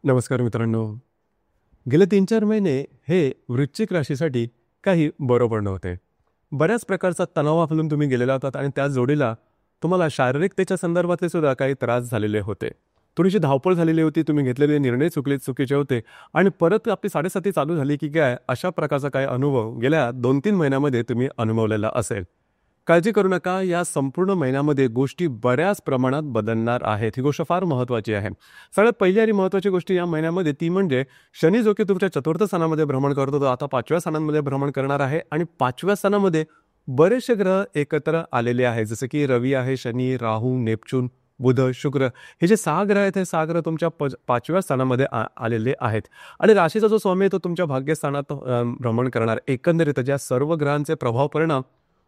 नमस्कार मित्रांनो. गेले 3-4 महिने हे वृश्चिक राशीसाठी काही बरोबर नव्हते. बऱ्याच प्रकारचा तणावाखालून तुम्ही गेलेला होतात आणि त्या जोडीला तुम्हाला शारीरिकतेच्या संदर्भातले सुद्धा काही त्रास झालेले होते. थोडीशी धावपळ झालेली होती, तुम्ही घेतलेले निर्णय चुकीचे होते आणि परत आपली 7.5 चालू झाली की काय अशा प्रकारचा काही अनुभव गेल्या 2-3 महिन्यामध्ये तुम्ही अनुभवलेला असेल. काळजी करू नका, या संपूर्ण महिन्यामध्ये गोष्टी बऱ्याच प्रमाणात बदलणार आहेत. ही गोष्ट फार महत्त्वाची आहे. सगळ्यात पहिली आणि महत्त्वाची गोष्ट या महिन्यामध्ये ती म्हणजे शनी जो की तुमच्या चतुर्थ स्थानामध्ये भ्रमण करतो तो आता 5व्या स्थानामध्ये भ्रमण करणार आहे आणि 5व्या स्थानामध्ये बरेचसे ग्रह एकत्र आलेले आहेत. जसं की रवी आहे, शनी, राहू, नेपच्यून, बुध, शुक्र हे जे 6 ग्रह आहेत हे 6 ग्रह तुमच्या 5व्या स्थानामध्ये आलेले आहेत आणि राशीचा जो स्वामी आहे तो तुमच्या भाग्यस्थानात भ्रमण करणार. एकंदरीत ज्या सर्व ग्रहांचे प्रभाव परिणाम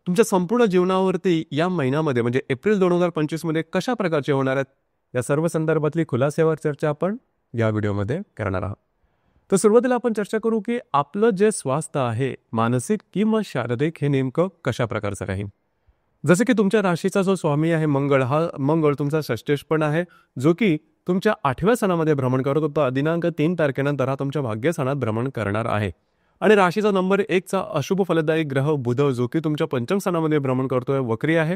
तुमच्या संपूर्ण जीवनावरती या महिन्यामध्ये म्हणजे एप्रिल 2025 मध्ये कशा प्रकारचे होणार आहेत या सर्व संदर्भातली खुलासेवर चर्चा आपण या व्हिडिओमध्ये करणार आहोत. तर सुरुवातीला आपण चर्चा करू की आपलं जे स्वास्थ्य आहे मानसिक किंवा शारीरिक हे नेमकं कशा प्रकारचं राहील. जसं की तुमच्या राशीचा जो स्वामी आहे मंगळ तुमचा षष्टेश पण आहे, जो की तुमच्या 8व्या स्थानामध्ये भ्रमण करत होता. दिनांक 3 तारखेनंतर हा तुमच्या भाग्यस्थानात भ्रमण करणार आहे आणि राशीचा नंबर 1चा अशुभ फलदायी ग्रह बुध जो की तुमच्या 5म स्थानामध्ये भ्रमण करतोय वक्री आहे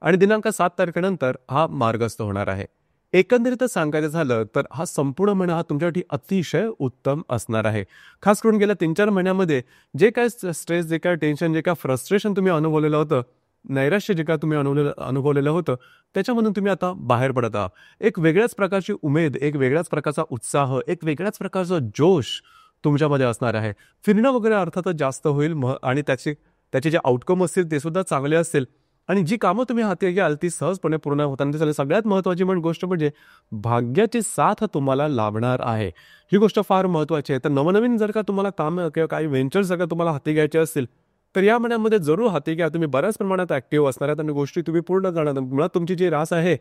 आणि दिनांक 7 तारखेनंतर हा मार्गस्थ होणार आहे. एकंदरीतच सांगायचं झालं तर हा संपूर्ण महिना हा तुमच्यासाठी अतिशय उत्तम असणार आहे. खास करून गेल्या 3-4 महिन्यामध्ये जे काय स्ट्रेस, जे काय टेन्शन, जे काय फ्रस्ट्रेशन तुम्ही अनुभवलेलं होतं, नैराश्य जे काय तुम्ही अनुभवलेलं होतं त्याच्यामधून तुम्ही आता बाहेर पडत आहात. एक वेगळ्याच प्रकारची उमेद, एक वेगळ्याच प्रकारचा उत्साह, एक वेगळ्याच प्रकारचा जोश तुमच्यामध्ये असणार आहे. फिरणं वगैरे अर्थातच जास्त होईल आणि त्याचे जे आउटकम असतील ते सुद्धा चांगले असतील आणि जी कामं तुम्ही हाती घ्याल ती सहजपणे पूर्ण होताना दिसेल. सगळ्यात महत्त्वाची गोष्ट म्हणजे भाग्याची साथ तुम्हाला लाभणार आहे. ही गोष्ट फार महत्त्वाची आहे. तर नवनवीन जर का तुम्हाला कामं किंवा काही व्हेंचर्स जर का तुम्हाला हाती घ्यायचे असतील तर या महिन्यामध्ये जरूर हाती घ्या. तुम्ही बऱ्याच प्रमाणात ॲक्टिव्ह असणार आहेत आणि गोष्टी तुम्ही पूर्ण करणार. मुळात तुमची जी रास आहे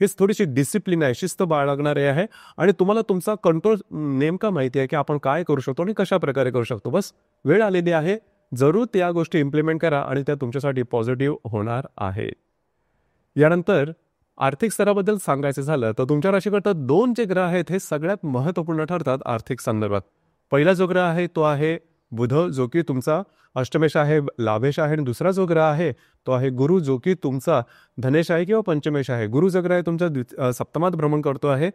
ही थोडीशी डिसिप्लिन आहे, शिस्त बाळगणारी आहे आणि तुम्हाला तुमचा कंट्रोल नेमका माहिती आहे की आपण काय करू शकतो आणि कशा प्रकारे करू शकतो. बस वेळ आलेली आहे, जरूर त्या गोष्टी इम्प्लिमेंट करा आणि त्या तुमच्यासाठी पॉझिटिव्ह होणार आहे. यानंतर आर्थिक स्तराबद्दल सांगायचं झालं तर तुमच्या राशीकरता 2 जे ग्रह आहेत हे सगळ्यात महत्त्वपूर्ण ठरतात आर्थिक संदर्भात. पहिला जो ग्रह आहे तो आहे बुध जो की तुमचा अष्टमेश आहे, लाभेश आहे आणि दुसरा जो ग्रह आहे तो आहे गुरु जो की तुमचा धनेश आहे किंवा पंचमेश आहे. गुरु जो ग्रह आहे तुमच्या सप्तमात भ्रमण करतो आहे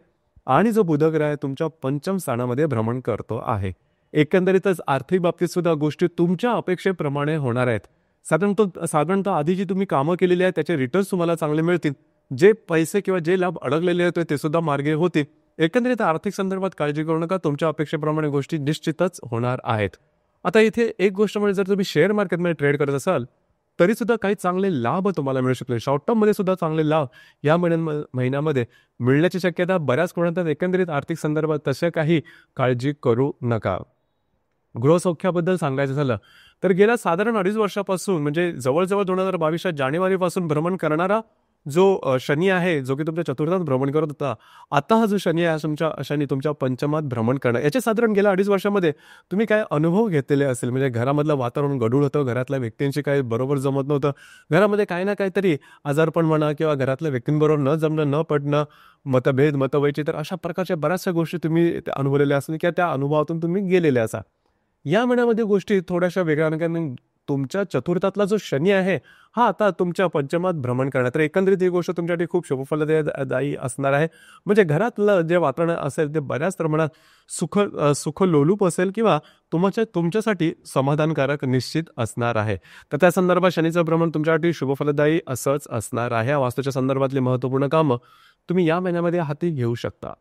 आणि जो बुध ग्रह आहे तुमच्या 5म स्थानामध्ये भ्रमण करतो आहे. एकंदरीतच आर्थिक बाबतीत सुद्धा गोष्टी तुमच्या अपेक्षेप्रमाणे होणार आहेत. साधारणतः आधी जी तुम्ही कामं केलेली आहेत त्याचे रिटर्न्स तुम्हाला चांगले मिळतील. जे पैसे किंवा जे लाभ अडकलेले आहेत ते सुद्धा मार्गी होतील. एकंदरीत आर्थिक संदर्भात काळजी करू नका, तुमच्या अपेक्षेप्रमाणे गोष्टी निश्चितच होणार आहेत. आता इथे एक गोष्ट म्हणजे जर तुम्ही शेअर मार्केटमध्ये ट्रेड करत असाल तरी सुद्धा काही चांगले लाभ तुम्हाला मिळू शकले. शॉर्ट टर्ममध्ये सुद्धा चांगले लाभ या महिन्यामध्ये मिळण्याची शक्यता बऱ्याच प्रमाणात. एकंदरीत आर्थिक संदर्भात तशा काही काळजी करू नका. गृहसौख्याबद्दल सांगायचं झालं तर गेल्या साधारण 2.5 वर्षापासून म्हणजे जवळजवळ 2022 जानेवारीपासून भ्रमण करणारा जो शनी आहे जो की तुमच्या चतुर्थात भ्रमण करत होता, आता हा जो शनी आहे शनी तुमच्या पंचमात भ्रमण करणं याचे साधारण गेल्या 2.5 वर्षामध्ये तुम्ही काय अनुभव घेतलेले असेल. म्हणजे घरामधलं वातावरण गढूळ होतं, घरातल्या व्यक्तींशी काही बरोबर जमत नव्हतं, घरामध्ये काही ना काहीतरी आजारपण म्हणा किंवा घरातल्या व्यक्तींबरोबर न जमणं, न पडणं, मतभेद, मतवैचित्र अशा प्रकारच्या बऱ्याचशा गोष्टी तुम्ही अनुभवलेल्या असेल किंवा त्या अनुभवातून तुम्ही गेलेले असा. या महिन्यामध्ये गोष्टी थोड्याशा वेगळ्या नव्याने तुमच्या चतुर्थातला जो शनी आहे हा आता तुमच्या पंचमात भ्रमण करणार. तर एकंदरीत ही गोष्ट तुमच्यासाठी खूप शुभफलदायी असणार आहे. म्हणजे घरातलं जे वातावरण असेल ते बऱ्याच प्रमाणात सुखलोलूप असेल किंवा तुमच्यासाठी समाधानकारक निश्चित असणार आहे. तर त्या संदर्भात शनीचं भ्रमण तुमच्यासाठी शुभफलदायी असंच असणार आहे. वास्तूच्या संदर्भातली महत्त्वपूर्ण कामं तुम्ही या महिन्यामध्ये हाती घेऊ शकता.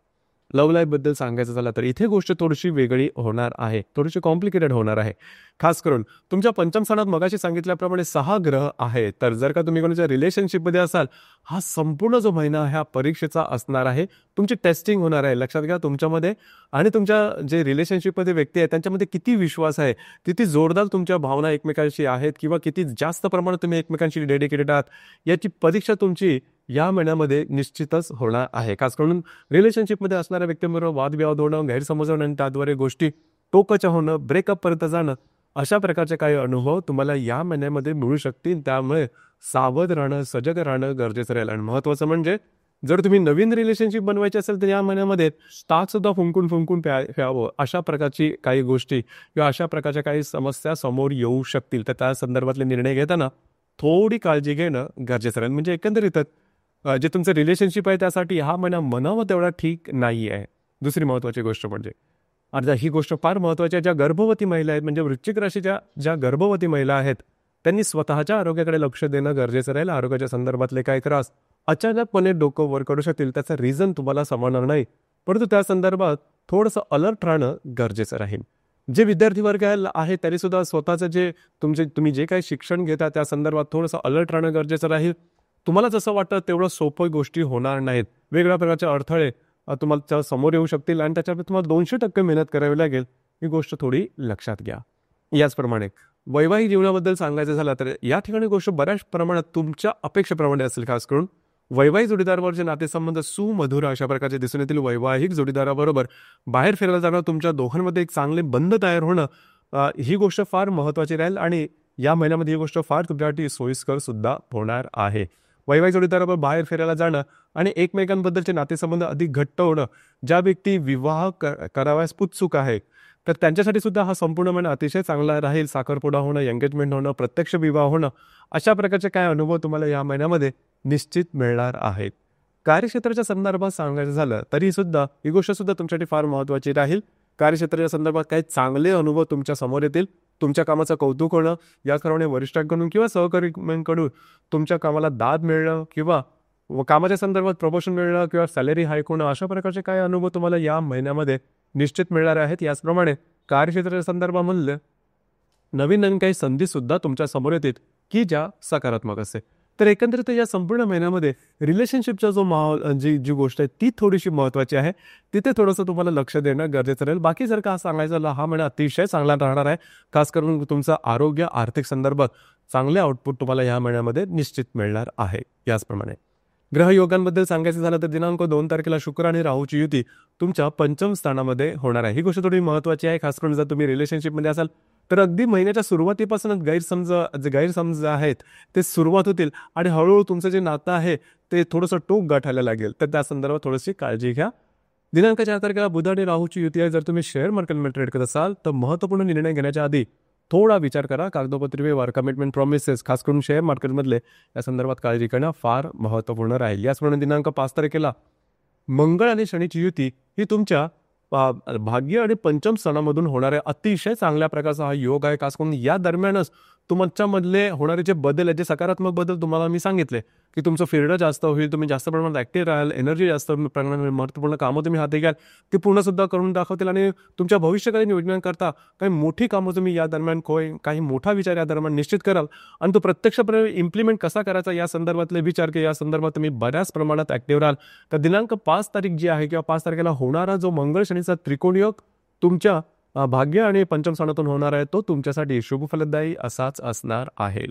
लव्ह लाईफबद्दल सांगायचं झालं तर इथे गोष्ट थोडीशी वेगळी होणार आहे, थोडीशी कॉम्प्लिकेटेड होणार आहे. खास करून तुमच्या 5म स्थानात मगाशी सांगितल्याप्रमाणे 6 ग्रह आहेत. तर जर का तुम्ही कोणाच्या रिलेशनशिपमध्ये असाल हा संपूर्ण जो महिना ह्या परीक्षेचा असणार आहे. तुमची टेस्टिंग होणार आहे. लक्षात घ्या तुमच्यामध्ये आणि तुमच्या जे रिलेशनशिपमध्ये व्यक्ती आहेत त्यांच्यामध्ये किती विश्वास आहे, किती जोरदार तुमच्या भावना एकमेकांशी आहेत किंवा किती जास्त प्रमाणात तुम्ही एकमेकांशी डेडिकेटेड आहात याची परीक्षा तुमची या महिन्यामध्ये निश्चितच होणार आहे. खास करून रिलेशनशिपमध्ये असणाऱ्या व्यक्तींबरोबर वादविवाद होणं, गैरसमज होणं आणि त्याद्वारे गोष्टी टोकाच्या होणं, ब्रेकअपपर्यंत जाणं अशा प्रकारचे काही अनुभव तुम्हाला या महिन्यामध्ये मिळू शकतील. त्यामुळे सावध राहणं, सजग राहणं गरजेचं राहील आणि महत्त्वाचं म्हणजे जर तुम्ही नवीन रिलेशनशिप बनवायची असेल तर या महिन्यामध्ये ताकसुद्धा फुंकून फुंकून प्यावं, अशा प्रकारची काही गोष्टी किंवा अशा प्रकारच्या काही समस्या समोर येऊ शकतील. तर त्या संदर्भातले निर्णय घेताना थोडी काळजी घेणं गरजेचं राहील. म्हणजे एकंदरीतच जे तुमचं रिलेशनशिप आहे त्यासाठी हा महिना म्हणावा तेवढा ठीक नाही आहे. दुसरी महत्त्वाची गोष्ट म्हणजे आता ही गोष्ट फार महत्त्वाची आहे, ज्या गर्भवती महिला आहेत म्हणजे वृश्चिक राशीच्या ज्या गर्भवती महिला आहेत त्यांनी स्वतःच्या आरोग्याकडे लक्ष देणं गरजेचं राहील. आरोग्याच्या संदर्भातले काही त्रास अचानकपणे डोकं वर करू शकतील, त्याचं रिझन तुम्हाला समजणार नाही, परंतु त्या संदर्भात थोडंसं अलर्ट राहणं गरजेचं राहील. जे विद्यार्थी वर्ग आहे त्यांनी सुद्धा स्वतःचं जे तुम्ही जे काही शिक्षण घेता त्या संदर्भात थोडंसं अलर्ट राहणं गरजेचं राहील. तुम्हाला जसं वाटतं तेवढं सोपं गोष्टी होणार नाहीत. वेगवेगळ्या प्रकारचे अडथळे तुम्हाला समोर येऊ शकतील आणि त्याच्यावर तुम्हाला 200% मेहनत करावी लागेल. ही गोष्ट थोडी लक्षात घ्या. याचप्रमाणे वैवाहिक जीवनाबद्दल सांगायचं झालं तर या ठिकाणी गोष्ट बऱ्याच प्रमाणात तुमच्या अपेक्षेप्रमाणे असेल. खास करून वैवाहिक जोडीदाराबरोबरचे नातेसंबंध सुमधुर अशा प्रकारचे दिसून येतील. वैवाहिक जोडीदाराबरोबर बाहेर फिरायला जाणं, तुमच्या दोघांमध्ये एक चांगले बंध तयार होणं, ही गोष्ट फार महत्त्वाची राहील आणि या महिन्यामध्ये ही गोष्ट फार तुमच्यासाठी सोयीस्कर सुद्धा होणार आहे. वैवाहिक जोडीदाराबरोबर बाहेर फिरायला जाणं आणि एकमेकांबद्दलचे नातेसंबंध अधिक घट्ट होणं, ज्या व्यक्ती विवाह कराव्यास उत्सुक आहे तर त्यांच्यासाठी सुद्धा हा संपूर्ण महिना अतिशय चांगला राहील. साखरपुडा होणं, एंगेजमेंट होणं, प्रत्यक्ष विवाह होणं, अशा प्रकारचे काय अनुभव तुम्हाला या महिन्यामध्ये निश्चित मिळणार आहेत. कार्यक्षेत्राच्या संदर्भात सांगायचं झालं तरी सुद्धा ही गोष्ट सुद्धा तुमच्यासाठी फार महत्त्वाची राहील. कार्यक्षेत्राच्या संदर्भात काही चांगले अनुभव तुमच्या समोर येतील. तुमच्या कामाचं कौतुक होणं, याचप्रमाणे वरिष्ठांकडून किंवा सहकार्यांकडून तुमच्या कामाला दाद मिळणं किंवा कामाच्या संदर्भात प्रमोशन मिळणं किंवा सॅलरी हाईक होणं, अशा प्रकारचे काही अनुभव तुम्हाला या महिन्यामध्ये निश्चित मिळणार आहेत. याचप्रमाणे कार्यक्षेत्राच्या संदर्भात म्हणलं नवीन नवीन काही संधीसुद्धा तुमच्या समोर येतील की ज्या सकारात्मक असते. तर एकंदरीत या संपूर्ण महिन्यामध्ये रिलेशनशिपचा जो माहोल जी गोष्ट आहे ती थोडीशी महत्त्वाची आहे. तिथे थोडंसं तुम्हाला लक्ष देणं गरजेचं राहील. बाकी जर का सांगायचं झालं हा महिना अतिशय चांगला राहणार आहे. खास करून तुमचं आरोग्य, आर्थिक संदर्भात चांगले आउटपुट तुम्हाला या महिन्यामध्ये निश्चित मिळणार आहे. याचप्रमाणे ग्रहयोगांबद्दल सांगायचं झालं तर दिनांक 2 तारखेला शुक्र आणि राहूची युती तुमच्या पंचम स्थानामध्ये होणार आहे. ही गोष्ट थोडी महत्त्वाची आहे. खास करून जर तुम्ही रिलेशनशिपमध्ये असाल तर अगदी महिन्याच्या सुरुवातीपासूनच गैरसमज आहेत ते सुरुवात होतील आणि हळूहळू तुमचं जे नातं आहे ते थोडंसं टोक गाठायला लागेल. तर त्या संदर्भात थोडीशी काळजी घ्या. दिनांक 4 तारखेला बुध आणि राहूची युती आहे. जर तुम्ही शेअर मार्केटमध्ये ट्रेड करत असाल तर महत्त्वपूर्ण निर्णय घेण्याच्या आधी थोडा विचार करा. कागदोपत्री व्यवहार, कमिटमेंट, प्रॉमिसेस, खास करून शेअर मार्केटमधले या संदर्भात काळजी करणं फार महत्त्वपूर्ण राहील. याचप्रमाणे दिनांक 5 तारखेला मंगळ आणि शनीची युती ही तुमच्या भाग्य आणि पंचम स्थानामधून होणाऱ्या अतिशय चांगल्या प्रकारचा हा योग आहे. खास करून या दरम्यानच तुमच्यामधले होणारे जे बदल आहेत, जे सकारात्मक बदल तुम्हाला मी सांगितले की तुमचं फिरणं जास्त होईल, तुम्ही जास्त प्रमाणात ॲक्टिव्ह राहाल, एनर्जी जास्त प्रमाणात, महत्त्वपूर्ण कामं तुम्ही हाती घ्याल ती पूर्णसुद्धा करून दाखवतील आणि तुमच्या भविष्यकालीन योजनांकरता काही मोठी कामं तुम्ही या दरम्यान काही मोठा विचार या दरम्यान निश्चित कराल आणि तो प्रत्यक्षपणे इम्प्लिमेंट कसा करायचा या संदर्भातले विचार किंवा या संदर्भात तुम्ही बऱ्याच प्रमाणात ॲक्टिव्ह राहाल. तर दिनांक 5 तारीख जी आहे किंवा 5 तारखेला होणारा जो मंगळ शनीचा त्रिकोण योग तुमच्या भाग्य आणि पंचम स्थानातून होणार आहे तो तुमच्यासाठी शुभफलदायी असाच असणार आहे.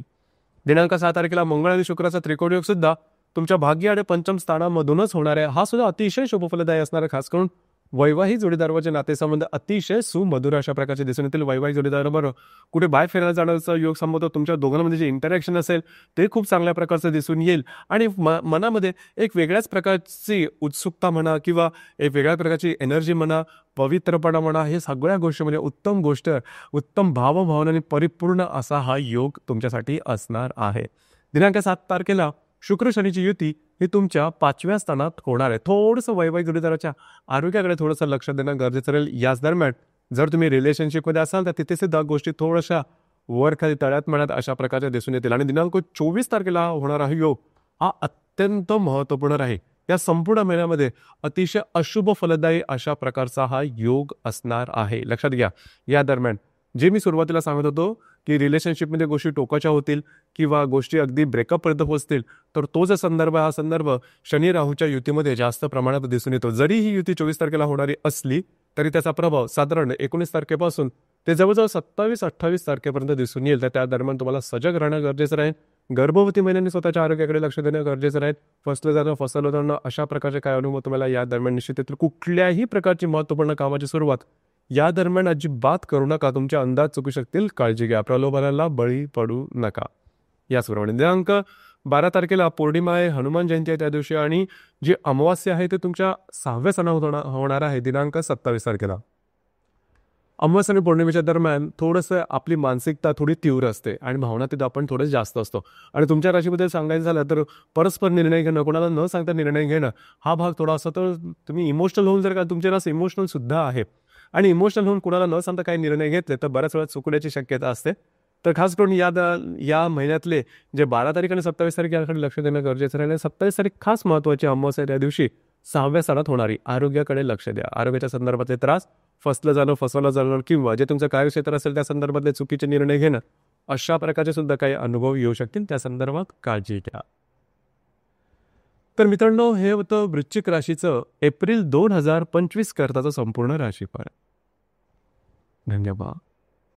दिनांक 6 तारखेला मंगळ आणि शुक्राचा त्रिकोण योग सुद्धा तुमच्या भाग्य आणि पंचम स्थानामधूनच होणार आहे. हा सुद्धा अतिशय शुभफलदायी असणार आहे. खास करून वैवाहिक जोडीदाराचे नातेसंबंध अतिशय सुमधुर अशा प्रकारचे दिसून येतील. वैवाहिक जोडीदाराबरोबर कुठे बाहेर फिरायला जाण्याचा योग संबंध, तुमच्या दोघांमध्ये जे इंटरॅक्शन असेल ते खूप चांगल्या प्रकारचं दिसून येईल आणि मनामध्ये एक वेगळ्याच प्रकारची उत्सुकता म्हणा किंवा एक वेगळ्या प्रकारची एनर्जी म्हणा, पवित्रपणा म्हणा, हे सगळ्या गोष्टी म्हणजे उत्तम गोष्ट, उत्तम भावभावनाने परिपूर्ण असा हा योग तुमच्यासाठी असणार आहे. दिनांक 7 तारखेला शुक्र शनीची युती ही तुमच्या 5व्या स्थानात होणार आहे. थोडंसं वैवाहिक जोडीदाराच्या आरोग्याकडे थोडंसं लक्ष देणं गरजेचं राहील. याच दरम्यान जर तुम्ही रिलेशनशिपमध्ये असाल तर तिथे सुद्धा गोष्टी थोड्याशा वरखाली तळ्यात मळ्यात अशा प्रकारच्या दिसून येतील आणि दिनांक 24 तारखेला होणारा हा योग हा अत्यंत महत्त्वपूर्ण राहील. या संपूर्ण महिन्यामध्ये अतिशय अशुभ फलदायी अशा प्रकारचा हा योग असणार आहे. लक्षात घ्या, या दरम्यान जे मी सुरुवातीला सांगत होतो की रिलेशनशिपमध्ये गोष्टी टोकाच्या होतील किंवा गोष्टी अगदी ब्रेकअपपर्यंत पोहोचतील, तर तो जो हा संदर्भ शनी राहूच्या युतीमध्ये जास्त प्रमाणात दिसून येतो. जरी ही युती 24 तारखेला होणारी असली तरी त्याचा प्रभाव साधारण 19 तारखेपासून ते जवळजवळ 27-28 तारखेपर्यंत दिसून येईल. तर त्या दरम्यान तुम्हाला सजग राहणं गरजेचं राहील. गर्भवती महिलांनी स्वतःच्या आरोग्याकडे लक्ष देणं गरजेचं राहील. फसलं जाणं अशा प्रकारचे काय अनुभव तुम्हाला या दरम्यान निश्चित येतील. कुठल्याही प्रकारची महत्त्वपूर्ण कामाची सुरुवात या दरम्यान अजिबात करू नका. तुमचे अंदाज चुकू शकतील. काळजी घ्या. प्रलोभनाला बळी पडू नका. याचप्रमाणे दिनांक 12 तारखेला पौर्णिमा आहे, हनुमान जयंती आहे त्या दिवशी, आणि जी अमावास्या आहे ते तुमच्या 6व्या सणात होणार आहे दिनांक 27 तारखेला. अमावास्या आणि पौर्णिमेच्या दरम्यान थोडंसं आपली मानसिकता थोडी तीव्र असते आणि भावनातीत आपण थोडं जास्त असतो. आणि तुमच्या राशीबद्दल सांगायचं झालं तर परस्पर निर्णय घेणं, कोणाला न सांगता निर्णय घेणं, हा भाग थोडा असतो. तर तुम्ही इमोशनल होऊन, जर का तुमची रास इमोशनल सुद्धा आहे आणि इमोशनल होऊन कुणाला न सांगता काही निर्णय घेतले तर बऱ्याच वेळा चुकण्याची शक्यता असते. तर खास करून या महिन्यातले जे 12 तारीख आणि 27 तारीख याकडे लक्ष देणं गरजेचं राहिलं. 27 तारीख खास महत्त्वाची अमावास्या आहे, त्या दिवशी 6व्या सणात होणारी आरोग्याकडे लक्ष द्या. आरोग्याच्या संदर्भातले त्रास, फसलं जाणं, फसवलं जाणं, किंवा जे तुमचं कार्यक्षेत्र असेल त्या संदर्भातले चुकीचे निर्णय घेणं, अशा प्रकारचे सुद्धा काही अनुभव येऊ शकतील. त्या संदर्भात काळजी घ्या. तर मित्रांनो, हे होतं वृश्चिक राशीचं एप्रिल 2025 करताचं संपूर्ण राशीफळ. धन्यवाद.